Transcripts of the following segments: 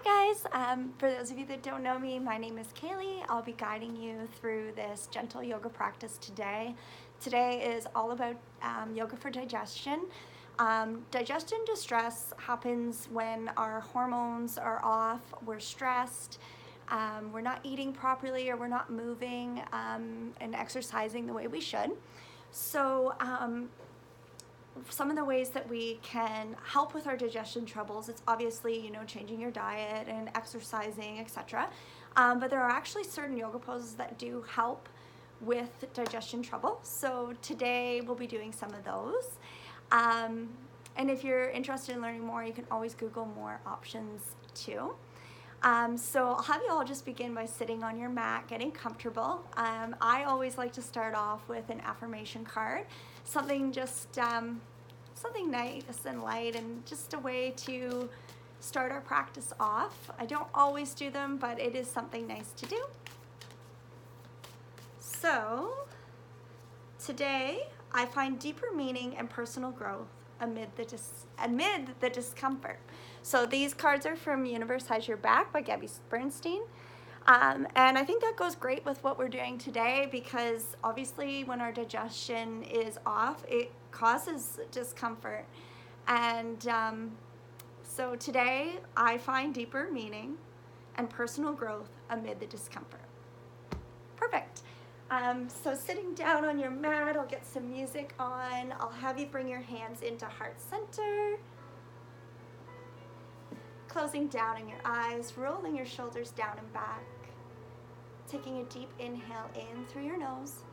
Hi guys, for those of you that don't know me, my name is Kaylee. I'll be guiding you through this gentle yoga practice today. Today is all about yoga for digestion. Digestion distress happens when our hormones are off, we're stressed, we're not eating properly, or we're not moving and exercising the way we should. So some of the ways that we can help with our digestion troubles, it's obviously, changing your diet and exercising, etc. But there are actually certain yoga poses that do help with digestion trouble. So today we'll be doing some of those. And if you're interested in learning more, you can always Google more options too. So I'll have you all just begin by sitting on your mat, getting comfortable. I always like to start off with an affirmation card, something just something nice and light, and just a way to start our practice off. I don't always do them, but it is something nice to do. So today I find deeper meaning and personal growth amid the discomfort. So these cards are from Universe Has Your Back by Gabby Bernstein. And I think that goes great with what we're doing today, because obviously when our digestion is off, it causes discomfort. And so today I find deeper meaning and personal growth amid the discomfort. Perfect. So sitting down on your mat, I'll get some music on. I'll have you bring your hands into heart center. Closing down in your eyes, rolling your shoulders down and back. Taking a deep inhale in through your nose.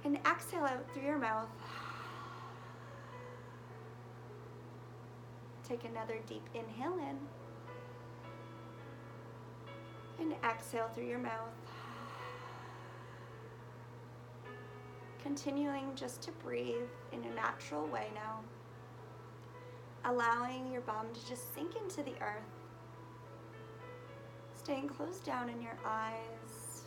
And exhale out through your mouth. Take another deep inhale in. And exhale through your mouth. Continuing just to breathe in a natural way now. Allowing your bum to just sink into the earth. Staying closed down in your eyes.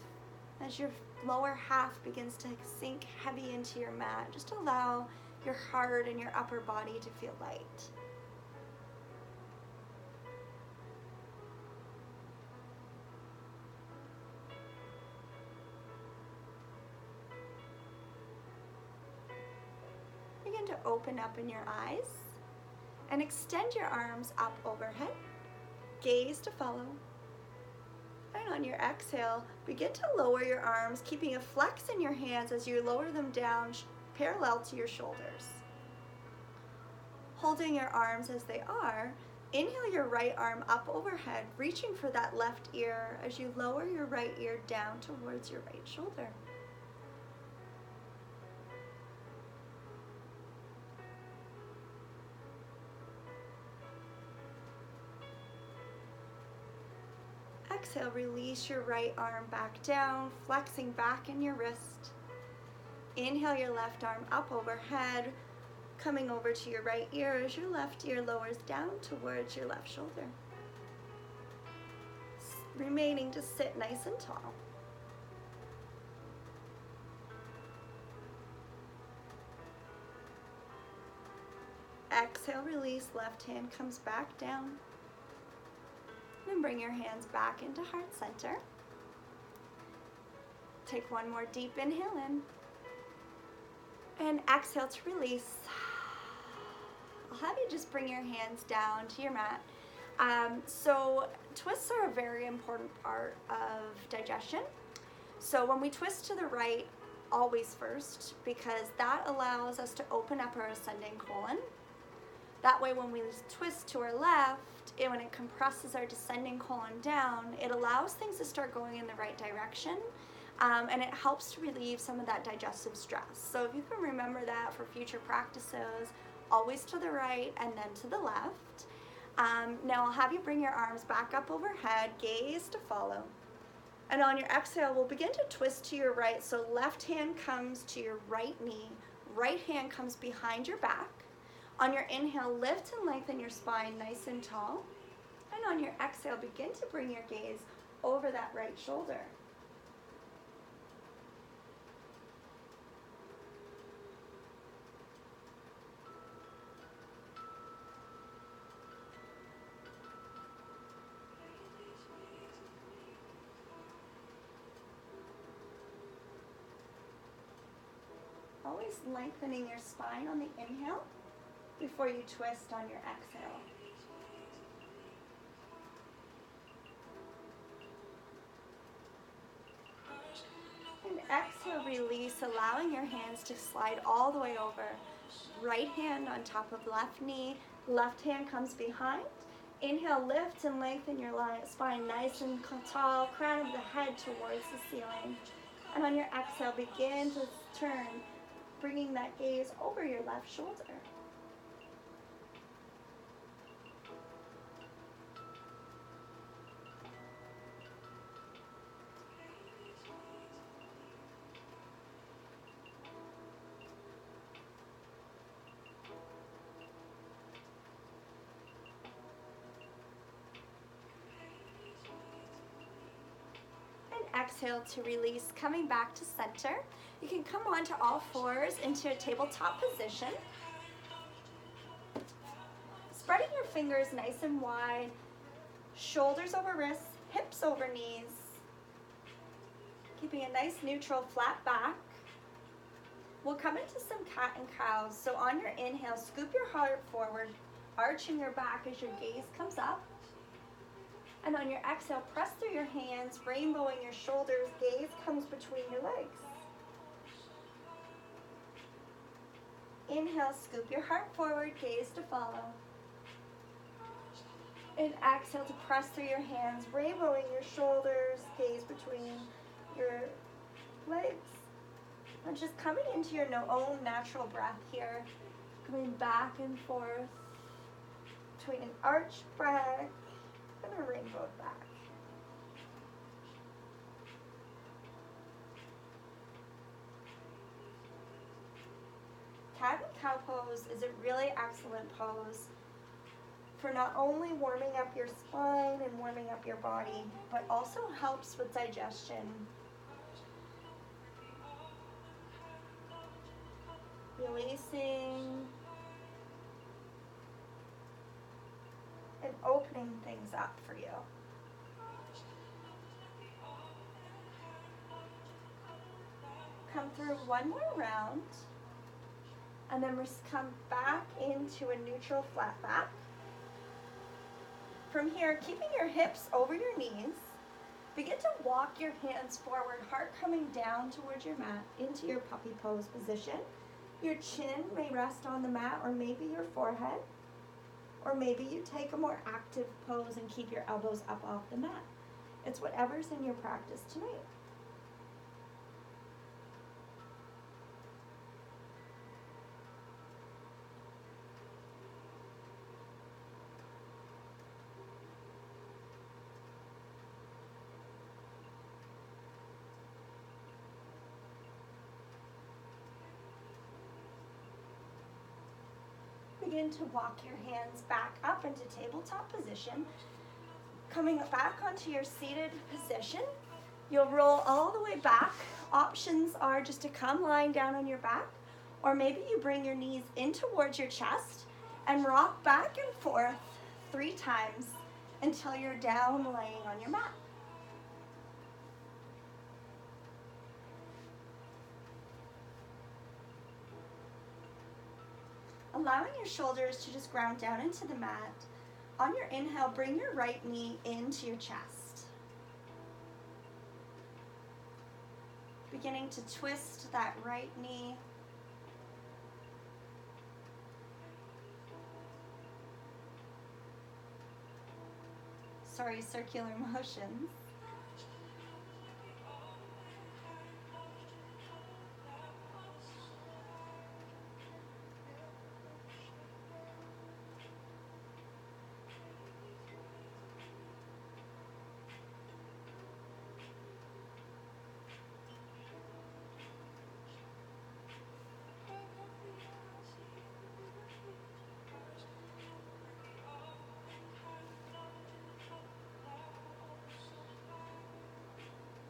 As your lower half begins to sink heavy into your mat, just allow your heart and your upper body to feel light. Begin to open up in your eyes and extend your arms up overhead. Gaze to follow. And on your exhale, begin to lower your arms, keeping a flex in your hands as you lower them down parallel to your shoulders. Holding your arms as they are, inhale your right arm up overhead, reaching for that left ear as you lower your right ear down towards your right shoulder. Exhale, release your right arm back down, flexing back in your wrist. Inhale your left arm up overhead, coming over to your right ear as your left ear lowers down towards your left shoulder. Remaining to sit nice and tall. Exhale, release, left hand comes back down. And bring your hands back into heart center. Take one more deep inhale in. And exhale to release. I'll have you just bring your hands down to your mat. So twists are a very important part of digestion. So when we twist to the right, always first, because that allows us to open up our ascending colon. That way when we twist to our left, when it compresses our descending colon down, it allows things to start going in the right direction, and it helps to relieve some of that digestive stress. So if you can remember that for future practices, always to the right and then to the left. Now I'll have you bring your arms back up overhead, gaze to follow. And on your exhale, we'll begin to twist to your right. So left hand comes to your right knee, right hand comes behind your back. On your inhale, lift and lengthen your spine nice and tall. And on your exhale, begin to bring your gaze over that right shoulder. always lengthening your spine on the inhale before you twist on your exhale. And exhale, release, allowing your hands to slide all the way over. Right hand on top of left knee, left hand comes behind. Inhale, lift and lengthen your spine nice and tall, crown of the head towards the ceiling. And on your exhale, begin to turn, bringing that gaze over your left shoulder. Exhale to release, coming back to center. You can come onto all fours into a tabletop position. Spreading your fingers nice and wide, shoulders over wrists, hips over knees. Keeping a nice neutral flat back. We'll come into some cat and cows. So on your inhale, scoop your heart forward, arching your back as your gaze comes up. And on your exhale, press through your hands, rainbowing your shoulders, gaze comes between your legs. Inhale, scoop your heart forward, gaze to follow. And exhale to press through your hands, rainbowing your shoulders, gaze between your legs. And just coming into your own natural breath here, going back and forth between an arched breath and a rainbow back. Cat and cow pose is a really excellent pose for not only warming up your spine and warming up your body, but also helps with digestion. Releasing and opening things up for you. Come through one more round, and then we'll come back into a neutral flat back. From here, keeping your hips over your knees, begin to walk your hands forward, heart coming down towards your mat into your puppy pose position. Your chin may rest on the mat, or maybe your forehead. Or maybe you take a more active pose and keep your elbows up off the mat. It's whatever's in your practice tonight. Begin to walk your hands back up into tabletop position. Coming back onto your seated position, you'll roll all the way back. Options are just to come lying down on your back, or maybe you bring your knees in towards your chest and rock back and forth 3 times until you're down laying on your mat. Allowing your shoulders to just ground down into the mat. On your inhale, bring your right knee into your chest. Beginning to twist that right knee. Circular motions.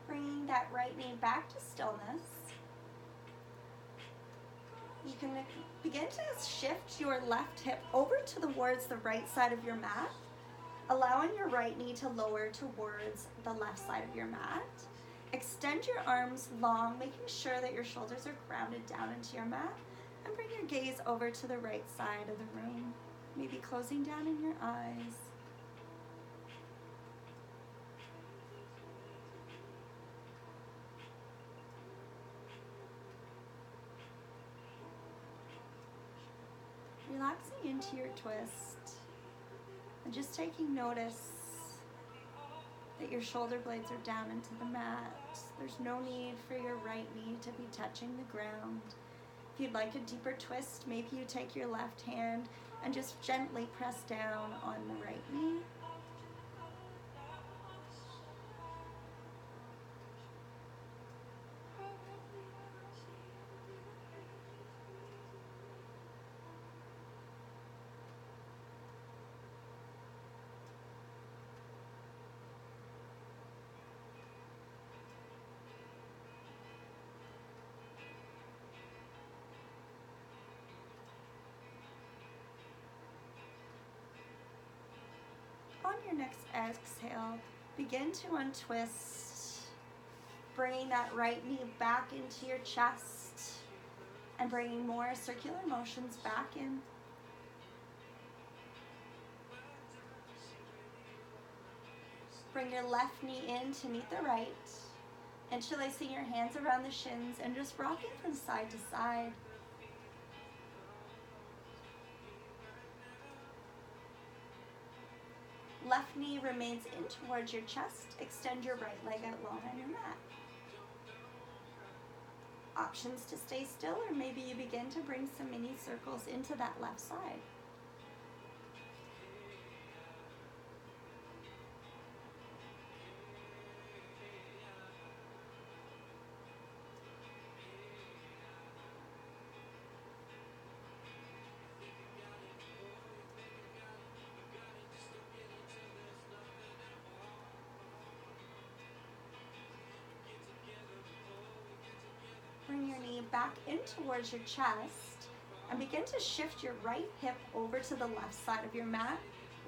Bringing that right knee back to stillness. You can begin to shift your left hip over towards the right side of your mat, allowing your right knee to lower towards the left side of your mat. Extend your arms long, making sure that your shoulders are grounded down into your mat, and bring your gaze over to the right side of the room, maybe closing down in your eyes. Relaxing into your twist and just taking notice that your shoulder blades are down into the mat. There's no need for your right knee to be touching the ground. If you'd like a deeper twist, maybe you take your left hand and just gently press down on the right knee. On your next exhale, begin to untwist, bringing that right knee back into your chest and bringing more circular motions back in. Bring your left knee in to meet the right, interlacing your hands around the shins and just rocking from side to side. Left knee remains in towards your chest. Extend your right leg out long on your mat. Options to stay still, or maybe you begin to bring some mini circles into that left side. Bring your knee back in towards your chest and begin to shift your right hip over to the left side of your mat,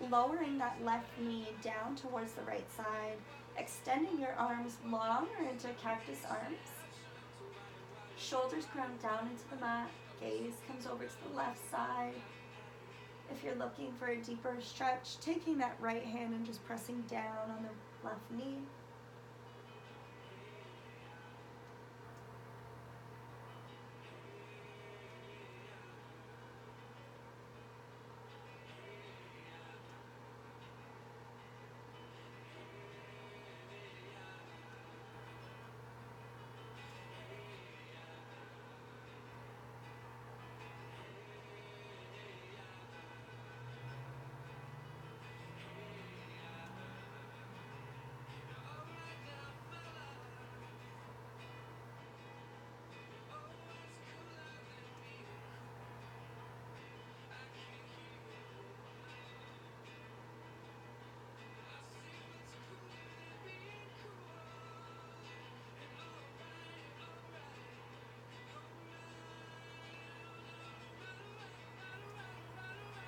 lowering that left knee down towards the right side, extending your arms long or into cactus arms. Shoulders ground down into the mat, gaze comes over to the left side. If you're looking for a deeper stretch, taking that right hand and just pressing down on the left knee.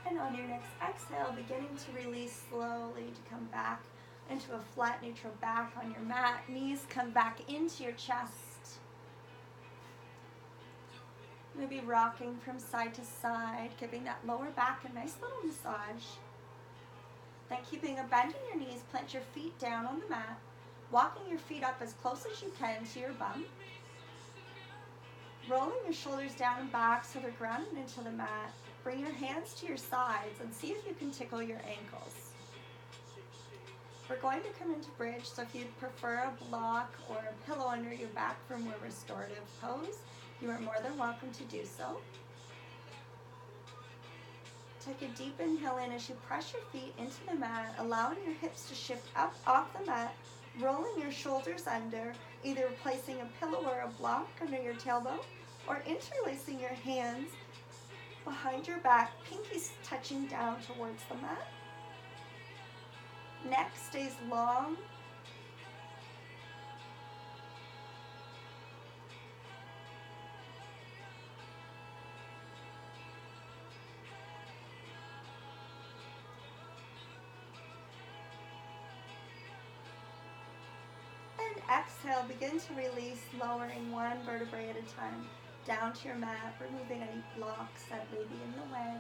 And on your next exhale, beginning to release slowly to come back into a flat neutral back on your mat. Knees come back into your chest. Maybe rocking from side to side, giving that lower back a nice little massage. Then keeping a bend in your knees, plant your feet down on the mat, walking your feet up as close as you can to your bum. Rolling your shoulders down and back so they're grounded into the mat. Bring your hands to your sides and see if you can tickle your ankles. We're going to come into bridge, so if you'd prefer a block or a pillow under your back for more restorative pose, you are more than welcome to do so. Take a deep inhale in as you press your feet into the mat, allowing your hips to shift up off the mat, rolling your shoulders under, either placing a pillow or a block under your tailbone, or interlacing your hands behind your back, pinkies touching down towards the mat. Neck stays long. And exhale, begin to release, lowering one vertebrae at a time down to your mat, removing any blocks that may be in the way.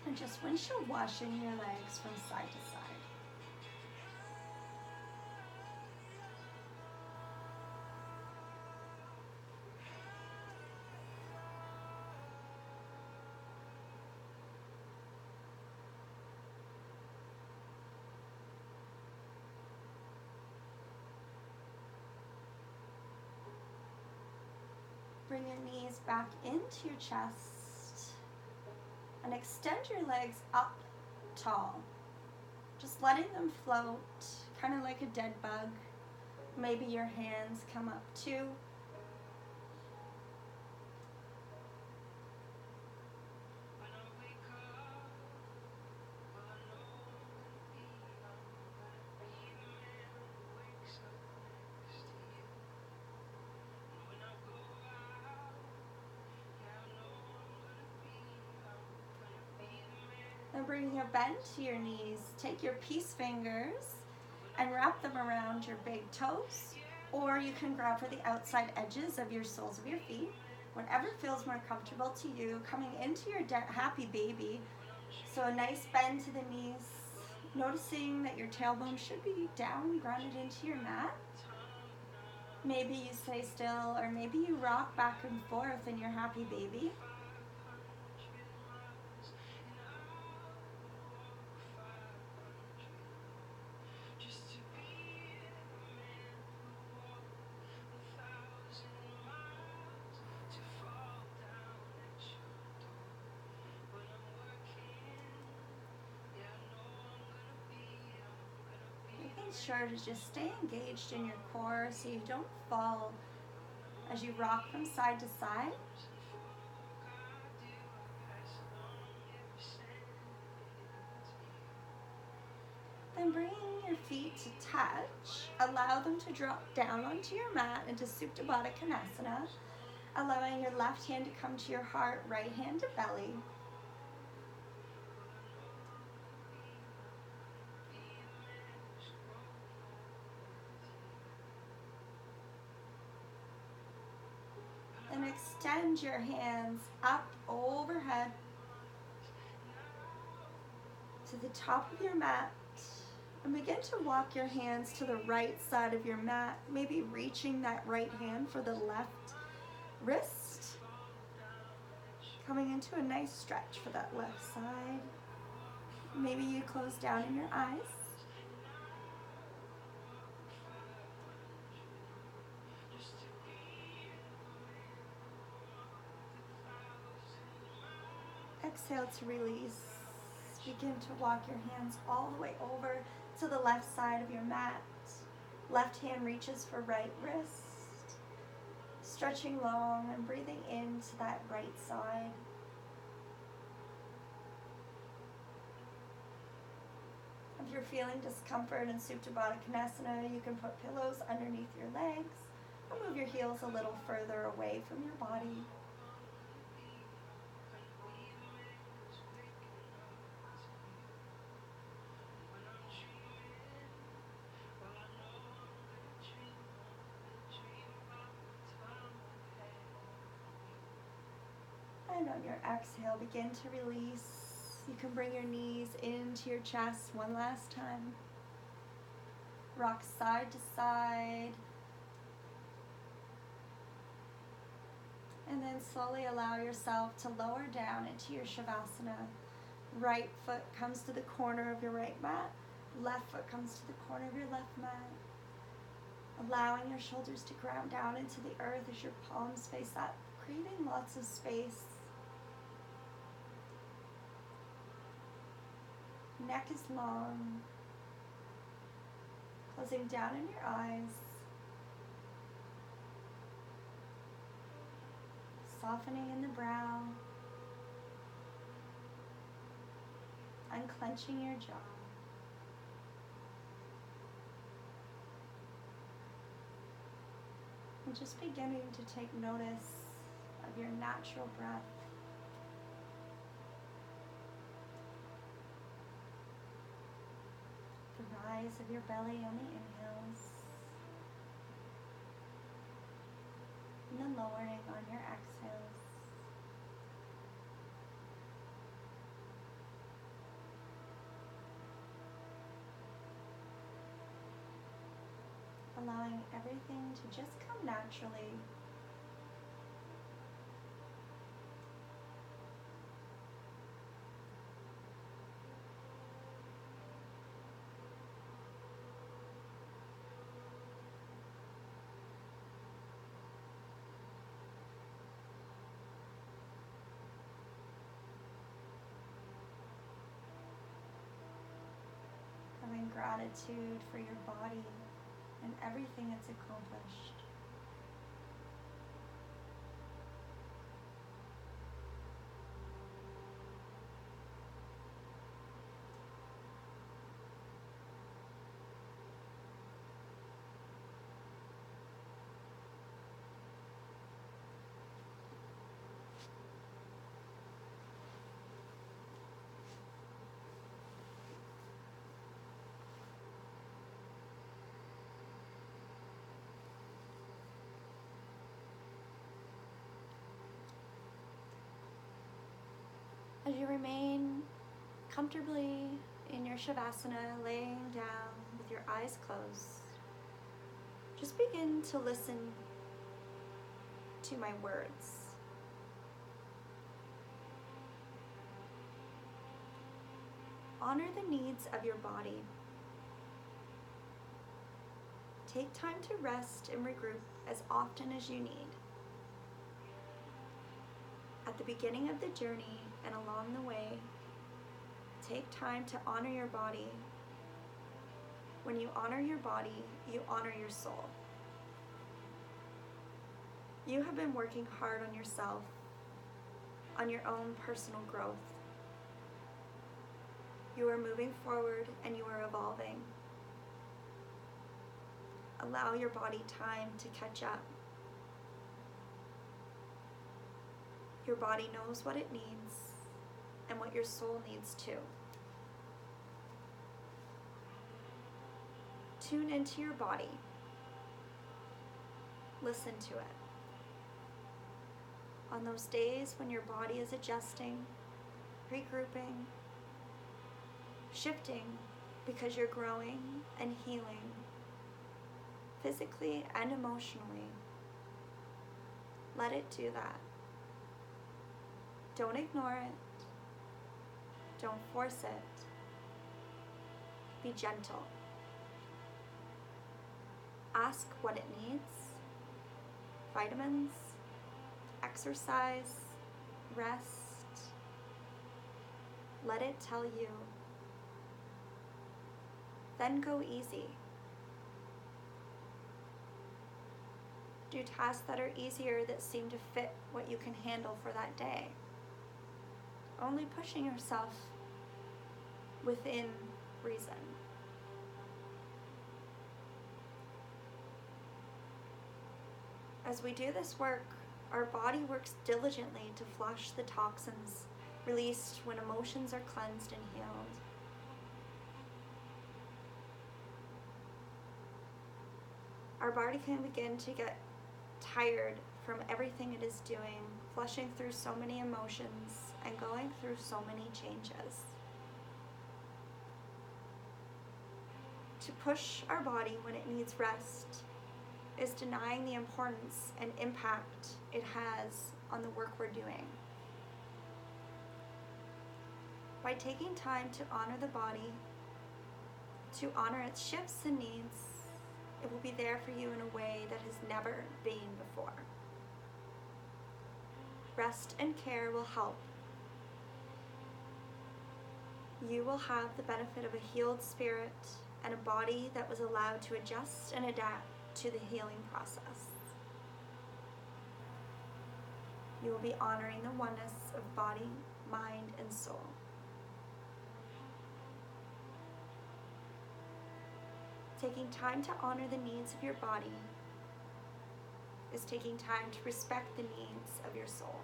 And just windshield washing your legs from side to side. Bring your knees back into your chest and extend your legs up tall. Just letting them float, kind of like a dead bug. Maybe your hands come up too. And bringing your bend to your knees, take your peace fingers and wrap them around your big toes, or you can grab for the outside edges of your soles of your feet, whatever feels more comfortable to you, coming into your happy baby. So a nice bend to the knees, noticing that your tailbone should be down, grounded into your mat. Maybe you stay still, or maybe you rock back and forth in your happy baby. Making sure to just stay engaged in your core so you don't fall as you rock from side to side. Then bringing your feet to touch, allow them to drop down onto your mat into Supta Baddha Konasana, allowing your left hand to come to your heart, right hand to belly. And extend your hands up overhead to the top of your mat. And begin to walk your hands to the right side of your mat, maybe reaching that right hand for the left wrist. Coming into a nice stretch for that left side. Maybe you close down in your eyes. Exhale to release. Begin to walk your hands all the way over to the left side of your mat. Left hand reaches for right wrist. Stretching long and breathing into that right side. If you're feeling discomfort in Supta Baddha Konasana, you can put pillows underneath your legs or move your heels a little further away from your body. And on your exhale, begin to release. You can bring your knees into your chest one last time. Rock side to side. And then slowly allow yourself to lower down into your Shavasana. Right foot comes to the corner of your right mat. Left foot comes to the corner of your left mat. Allowing your shoulders to ground down into the earth as your palms face up, creating lots of space. Neck is long. Closing down in your eyes. Softening in the brow. Unclenching your jaw. And just beginning to take notice of your natural breath. The rise of your belly on the inhales. and then lowering on your exhales. Allowing everything to just come naturally. Having gratitude for your body and everything it's accomplished. As you remain comfortably in your Shavasana, laying down with your eyes closed, just begin to listen to my words. Honor the needs of your body. Take time to rest and regroup as often as you need. At the beginning of the journey and along the way, take time to honor your body. When you honor your body, you honor your soul. You have been working hard on yourself, on your own personal growth. You are moving forward and you are evolving. Allow your body time to catch up. Your body knows what it needs and what your soul needs too. Tune into your body. Listen to it. On those days when your body is adjusting, regrouping, shifting because you're growing and healing physically and emotionally, let it do that. Don't ignore it. Don't force it. Be gentle. Ask what it needs. Vitamins, exercise, rest. Let it tell you. Then go easy. Do tasks that are easier, that seem to fit what you can handle for that day. Only pushing yourself within reason. As we do this work, our body works diligently to flush the toxins released when emotions are cleansed and healed. Our body can begin to get tired from everything it is doing, flushing through so many emotions and going through so many changes. To push our body when it needs rest is denying the importance and impact it has on the work we're doing. By taking time to honor the body, to honor its shifts and needs, it will be there for you in a way that has never been before. Rest and care will help. You will have the benefit of a healed spirit and a body that was allowed to adjust and adapt to the healing process. You will be honoring the oneness of body, mind, and soul. Taking time to honor the needs of your body is taking time to respect the needs of your soul.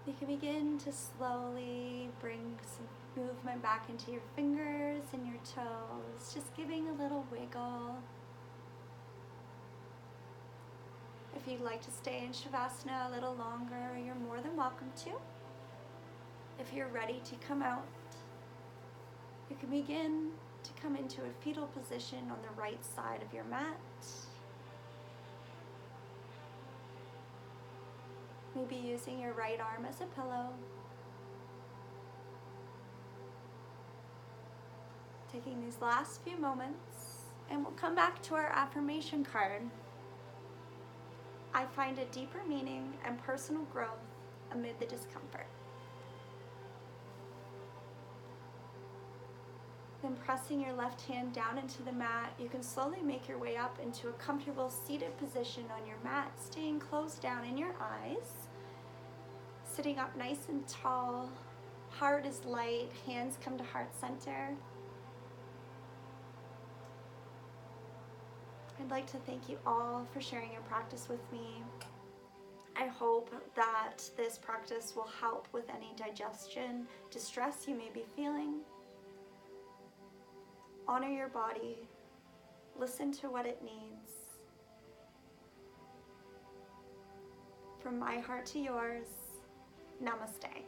You can begin to slowly bring some movement back into your fingers and your toes, just giving a little wiggle. If you'd like to stay in Shavasana a little longer, you're more than welcome to. If you're ready to come out, you can begin to come into a fetal position on the right side of your mat. Maybe using your right arm as a pillow. Taking these last few moments, and we'll come back to our affirmation card. I find a deeper meaning and personal growth amid the discomfort. Then pressing your left hand down into the mat, you can slowly make your way up into a comfortable seated position on your mat, staying closed down in your eyes. Sitting up nice and tall, heart is light, hands come to heart center. I'd like to thank you all for sharing your practice with me. I hope that this practice will help with any digestion distress you may be feeling. Honor your body. Listen to what it needs. From my heart to yours, namaste.